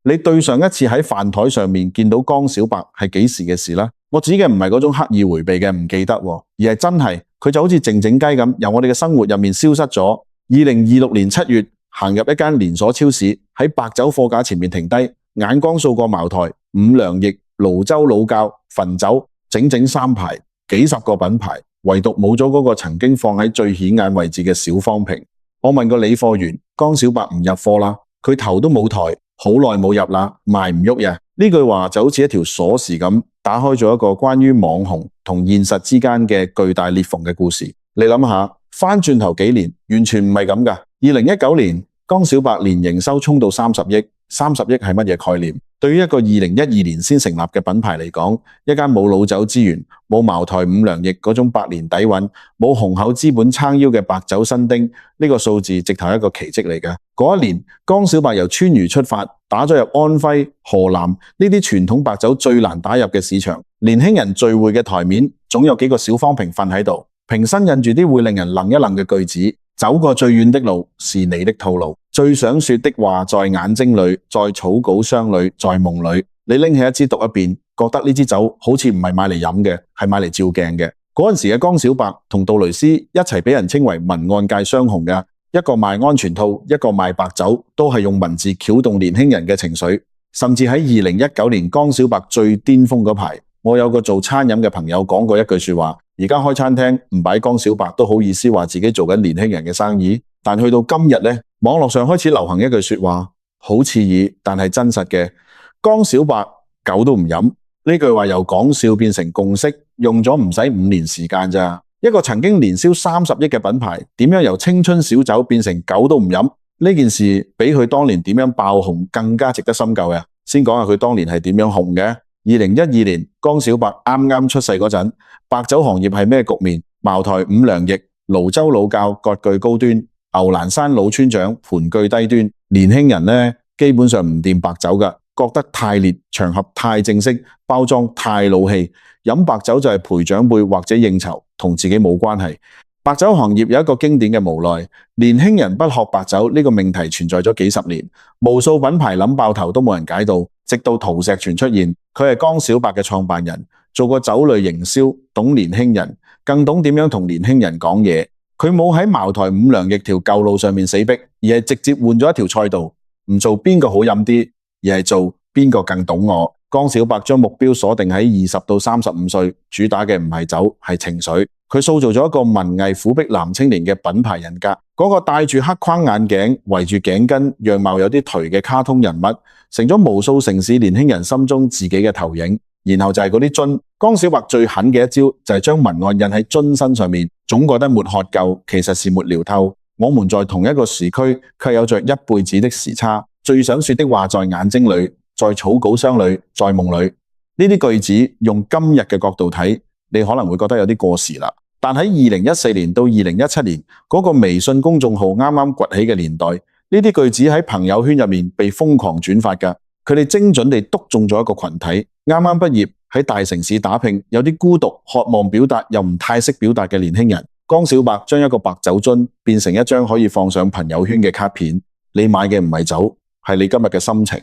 你對上一次喺飯台上面見到江小白係幾時嘅事呢？我指嘅唔係嗰種刻意迴避嘅唔記得，而係真係佢就好似靜靜雞咁由我哋嘅生活入面消失咗。2026年7月行入一間連鎖超市，喺白酒貨架前面停低，眼光掃過茅台、五糧液、瀘州老窖、汾酒，整整3排，幾十個品牌，唯獨冇咗嗰個曾經放喺最顯眼位置嘅小方瓶。我問個理貨員，江小白唔入貨啦，佢頭都冇抬，好耐冇入啦，賣唔喐呀。呢句話就好似一條鎖匙咁，打開咗一個關於網紅同現實之間嘅巨大裂縫嘅故事。你諗下，翻轉頭幾年，完全唔係咁㗎。2019年，江小白年營收衝到30億，30億係乜嘢概念？對於一個2012年先成立嘅品牌嚟講，一間冇老酒資源、冇茅台、五糧液嗰種百年底蘊、冇雄厚資本撐腰嘅白酒新丁，呢個數字直頭係一個奇蹟嚟㗎。嗰一年，江小白由川渝出發，打咗入安徽、河南呢啲傳統白酒最難打入嘅市場。年輕人聚會嘅台面，總有幾個小方瓶瞓喺度，瓶身印住啲會令人愣一愣嘅句子。走過最遠的路，是你的套路。最想說的話，在眼睛裏，在草稿箱裏，在夢裏。你拎起一支讀一遍，覺得呢支酒好似唔係買嚟飲嘅，係買嚟照鏡嘅。嗰陣時嘅江小白同杜蕾斯一齊俾人稱為文案界雙雄嘅，一個賣安全套，一個賣白酒，都係用文字撬動年輕人嘅情緒。甚至喺2019年江小白最巔峰嗰排，我有個做餐飲嘅朋友講過一句說話。而家開餐廳唔擺江小白都好意思話自己做緊年輕人嘅生意，但去到今日呢，網絡上開始流行一句說話，好刺耳但係真實嘅，江小白狗都唔飲。呢句話由講笑變成共識，用咗唔使5年時間咋。一個曾經年銷30億嘅品牌，點樣由青春小酒變成狗都唔飲？呢件事比佢當年點樣爆紅更加值得深究呀。先講下佢當年係點樣紅嘅。2012年，江小白啱啱出世嗰陣，白酒行業係咩局面？茅台、五糧液、瀘州老窖割據高端，牛欄山老村長盤踞低端。年輕人呢，基本上唔掂白酒㗎，覺得太烈，場合太正式，包裝太老氣，飲白酒就係陪長輩或者應酬，同自己冇關係。白酒行業有一個經典嘅無奈，年輕人不喝白酒呢個命題存在咗幾十年，無數品牌諗爆頭都冇人解到，直到陶石泉出現，佢係江小白嘅創辦人，做過酒類營銷，懂年輕人，更懂點樣同年輕人講嘢。佢冇喺茅台、五糧液條舊路上面死逼，而係直接換咗一條賽道，唔做邊個好飲啲，而係做邊個更懂我。江小白將目標鎖定喺20到35歲，主打嘅唔係酒，係情緒。佢塑造咗一個文藝苦逼男青年嘅品牌人格。嗰個戴住黑框眼鏡、圍住頸巾、樣貌有啲頹嘅卡通人物，成咗無數城市年輕人心中自己嘅投影。然後就係嗰啲樽。江小白最狠嘅一招就係將文案印喺樽身上面，總覺得沒喝夠，其實是沒聊透。我們在同一個時區，卻有着一輩子的時差。最想說的話在眼睛裏，在草稿箱裏，在夢裏。呢啲句子用今日嘅角度睇，你可能會覺得有啲過時啦。但喺2014年到2017年嗰個微信公眾號啱啱崛起嘅年代，呢啲句子喺朋友圈入面被瘋狂轉發㗎。佢哋精準地篤中咗一個群體，啱啱畢業喺大城市打拼，有啲孤獨，渴望表達又唔太識表達嘅年輕人。江小白將一個白酒樽變成一張可以放上朋友圈嘅卡片，你買嘅唔係酒，係你今日嘅心情。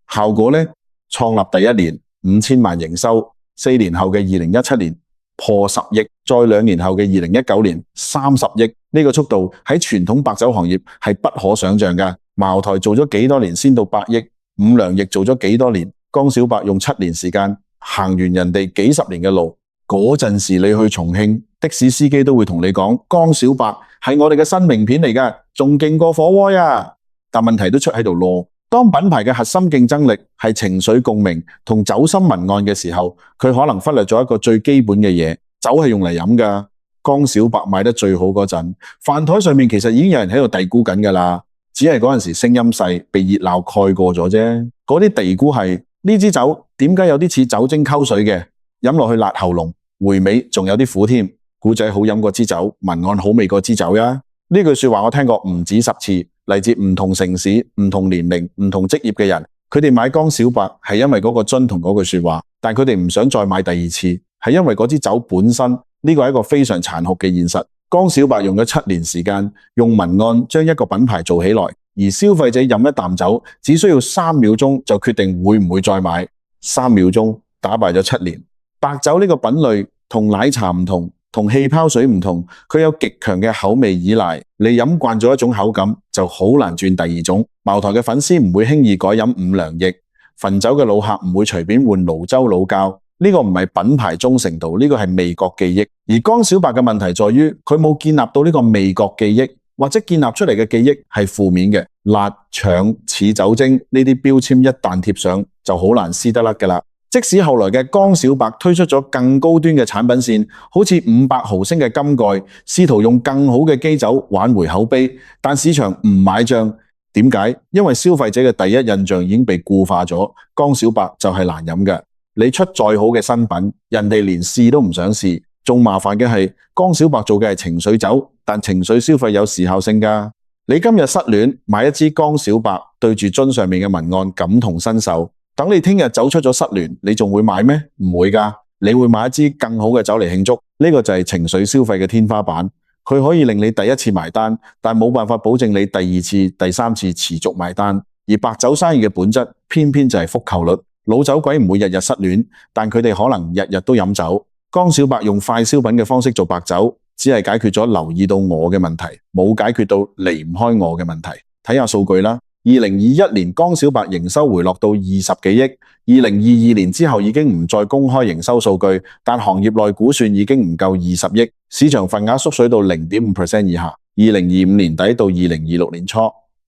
效果呢，創立第一年5000萬營收，4年後嘅2017年破10億，再2年後嘅2019年30億。呢個速度喺傳統白酒行業係不可想象㗎。茅台做咗幾多年先到100億？五糧液做咗幾多年？江小白用7年時間行完人哋幾十年嘅路。嗰陣時你去重慶，的士司機都會同你講，江小白係我哋嘅新名片嚟㗎，仲勁過火鍋呀。但問題都出喺度咯。當品牌嘅核心競爭力係情緒共鳴同酒心文案嘅時候，佢可能忽略咗一個最基本嘅嘢，酒係用嚟飲㗎。江小白賣得最好嗰陣，飯台上面其實已經有人喺度嘀咕緊㗎啦。只係嗰陣時聲音細，被熱鬧蓋過咗啫。嗰啲嘀咕係呢支酒點解有啲似酒精溝水嘅，飲落去辣喉嚨，回味仲有啲苦添。古仔好飲過支酒，文案好味過支酒呀。呢句說話我聽過唔止10次，嚟自唔同城市、唔同年齡、唔同職業嘅人，佢哋買江小白係因為嗰個樽同嗰句說話，但佢哋唔想再買第二次，係因為嗰支酒本身。呢個係一個非常殘酷嘅現實。江小白用咗7年時間，用文案將一個品牌做起來，而消費者飲一啖酒只需要3秒鐘就決定會唔會再買，3秒鐘打敗咗7年。白酒呢個品類同奶茶唔同，同氣泡水唔同，佢有極強嘅口味依賴，你飲慣咗一種口感就好難轉第二種。茅台嘅粉絲唔會輕易改飲五糧液，汾酒嘅老客唔會隨便換瀘州老窖，呢個唔係品牌忠誠度，呢個係味覺記憶。而江小白嘅問題在於佢冇建立到呢個味覺記憶，或者建立出嚟嘅記憶係負面嘅，辣、搶、似酒精呢啲標籤一旦貼上就好難撕得甩㗎啦。即使後來嘅江小白推出咗更高端嘅產品線，好似500毫升嘅金蓋，試圖用更好嘅基酒挽回口碑，但市場唔買賬。點解？因為消費者嘅第一印象已經被固化咗，江小白就係難飲嘅。你出再好嘅新品，人哋連試都唔想試。仲麻煩嘅係，江小白做嘅係情緒酒，但情緒消費有時效性㗎。你今日失戀，買一支江小白，對住樽上面嘅文案感同身受。等你聽日走出咗失聯，你仲會買咩？唔會㗎，你會買一支更好嘅酒嚟慶祝。呢個就係情緒消費嘅天花板，佢可以令你第一次埋單，但冇辦法保證你第二次、第三次持續埋單。而白酒生意嘅本質，偏偏就係復購率。老酒鬼唔會日日失戀，但佢哋可能日日都飲酒。江小白用快消品嘅方式做白酒，只係解決咗留意到我嘅問題，冇解決到離唔開我嘅問題。睇下數據啦。2021年江小白營收回落到20幾億，2022年之後已經唔再公開營收數據，但行業內估算已經唔夠20億，市場份額縮水到 0.5% 以下。2025年底到2026年初，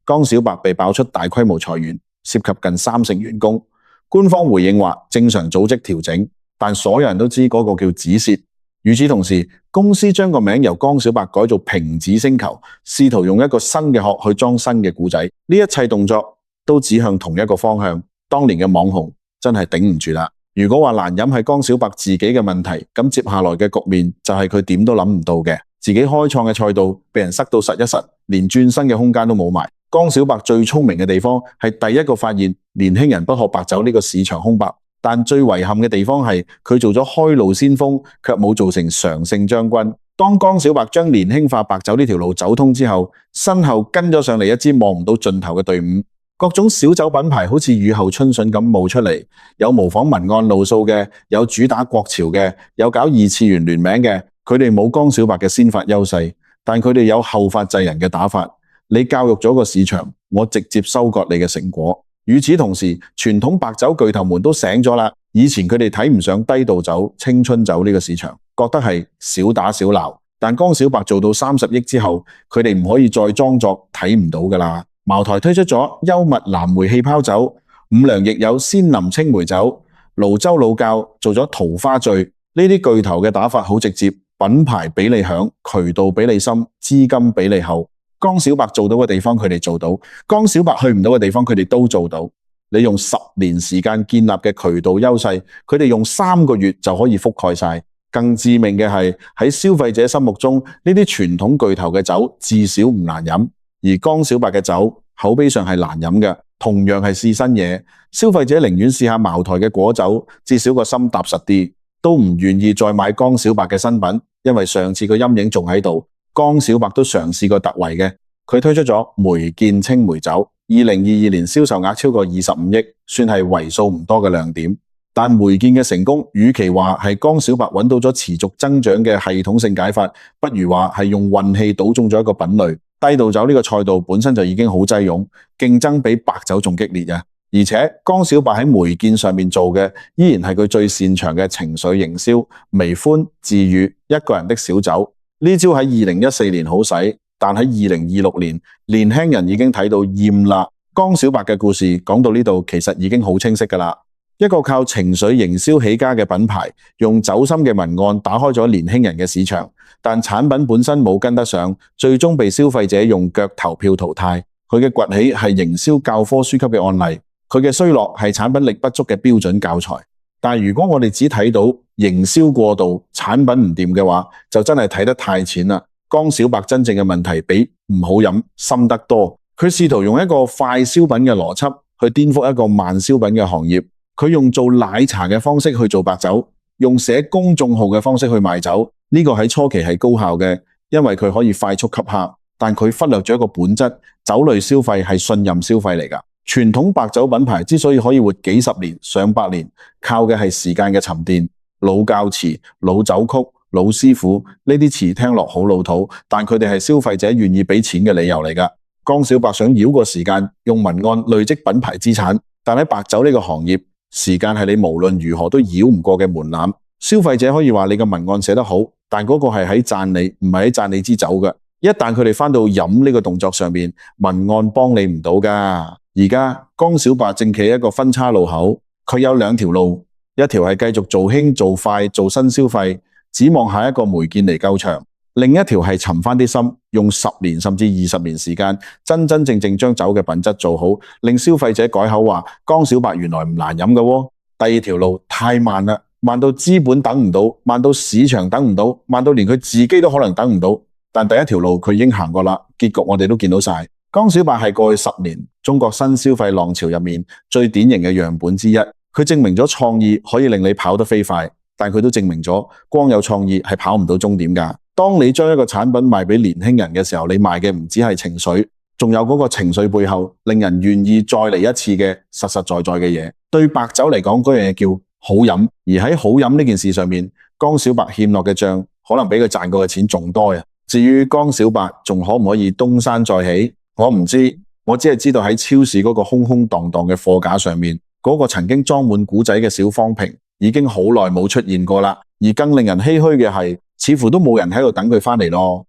江小白被爆出大規模裁員，涉及近30%員工。官方回應話正常組織調整，但所有人都知嗰個叫止蝕。與此同時，公司將個名由江小白改做平子星球，試圖用一個新嘅殼去裝新嘅故仔。呢一切動作都指向同一個方向。當年嘅網紅真係頂唔住啦。如果話難飲係江小白自己嘅問題，咁接下來嘅局面就係佢點都諗唔到嘅。自己開創嘅賽道被人塞到實一實，連轉身嘅空間都冇埋。江小白最聰明嘅地方係第一個發現年輕人不喝白酒呢個市場空白。但最遺憾嘅地方係佢做咗開路先鋒，卻冇做成常勝將軍。當江小白將年輕化白酒呢條路走通之後，身後跟咗上嚟一支望唔到盡頭嘅隊伍，各種小酒品牌好似雨後春筍咁冒出嚟，有模仿文案路數嘅，有主打國潮嘅，有搞二次元聯名嘅。佢哋冇江小白嘅先發優勢，但佢哋有後發制人嘅打法。你教育咗個市場，我直接收割你嘅成果。與此同時，傳統白酒巨頭們都醒咗啦。以前佢哋睇唔上低度酒、青春酒呢個市場，覺得係小打小鬧。但江小白做到30億之後，佢哋唔可以再裝作睇唔到㗎啦。茅台推出咗幽默藍莓氣泡酒，五糧液有仙林青梅酒，瀘州老窖做咗桃花醉。呢啲巨頭嘅打法好直接，品牌比你響，渠道比你深，資金比你厚。江小白做到嘅地方佢哋做到，江小白去唔到嘅地方佢哋都做到。你用10年時間建立嘅渠道優勢，佢哋用3個月就可以覆蓋晒。更致命嘅係喺消費者心目中，呢啲傳統巨頭嘅酒至少唔難飲，而江小白嘅酒口碑上係難飲嘅，同樣係試新嘢。消費者寧願試下茅台嘅果酒，至少個心踏實啲，都唔願意再買江小白嘅新品，因為上次個陰影仲喺度。江小白都嘗試過突圍嘅，佢推出咗梅見青梅酒，2022年銷售額超過25億，算係為數唔多嘅亮點。但梅見嘅成功，與其話係江小白揾到咗持續增長嘅系統性解法，不如話係用運氣賭中咗一個品類。低度酒呢個賽道本身就已經好擠擁，競爭比白酒仲激烈啊！而且江小白喺梅見上面做嘅，依然係佢最擅長嘅情緒營銷，微歡自癒一個人的小酒。呢招喺2014年好使，但喺2026年，年輕人已經睇到厭啦。江小白嘅故事講到呢度，其實已經好清晰㗎啦。一個靠情緒營銷起家嘅品牌，用走心嘅文案打開咗年輕人嘅市場，但產品本身冇跟得上，最終被消費者用腳投票淘汰。佢嘅崛起係營銷教科書級嘅案例，佢嘅衰落係產品力不足嘅標準教材。但如果我哋只睇到營銷過度、產品唔掂嘅話，就真係睇得太淺啦。江小白真正嘅問題比唔好飲深得多。佢試圖用一個快消品嘅邏輯去顛覆一個慢消品嘅行業。佢用做奶茶嘅方式去做白酒，用寫公眾號嘅方式去賣酒。呢個喺初期係高效嘅，因為佢可以快速吸客。但佢忽略咗一個本質，酒類消費係信任消費嚟㗎。傳統白酒品牌之所以可以活幾十年、上百年，靠嘅係時間嘅沉澱。老窖詞、老酒曲、老師傅呢啲詞聽落好老土，但佢哋係消費者願意俾錢嘅理由嚟㗎。江小白想繞過時間，用文案累積品牌資產，但喺白酒呢個行業，時間係你無論如何都繞唔過嘅門檻。消費者可以話你嘅文案寫得好，但嗰個係喺讚你，唔係喺讚你支酒㗎。一旦佢哋返到飲呢個動作上面，文案幫你唔到㗎。而家江小白正企喺一個分叉路口，佢有兩條路，一條係繼續做輕做快做新消費，指望下一個梅見尼救場；另一條係沉返啲心，用10年甚至20年時間，真真正正將酒嘅品質做好，令消費者改口話江小白原來唔難飲㗎喎。第二條路太慢啦，慢到資本等唔到，慢到市場等唔到，慢到連佢自己都可能等唔到。但第一條路佢已經行過啦，結局我哋都見到晒。江小白係過去10年中國新消費浪潮入面最典型嘅樣本之一。佢證明咗創意可以令你跑得飛快，但佢都證明咗光有創意係跑唔到終點㗎。當你將一個產品賣俾年輕人嘅時候，你賣嘅唔止係情緒，仲有嗰個情緒背後令人願意再嚟一次嘅實實在在嘅嘢。對白酒嚟講，嗰樣嘢叫好飲，而喺好飲呢件事上面，江小白欠落嘅賬可能比佢賺過嘅錢仲多呀。至於江小白仲可唔可以東山再起，我唔知，我只係知道喺超市嗰個空空蕩蕩嘅貨架上面，嗰個曾經裝滿古仔嘅小方瓶已經好耐冇出現過啦。而更令人唏噓嘅係，似乎都冇人喺度等佢返嚟咯。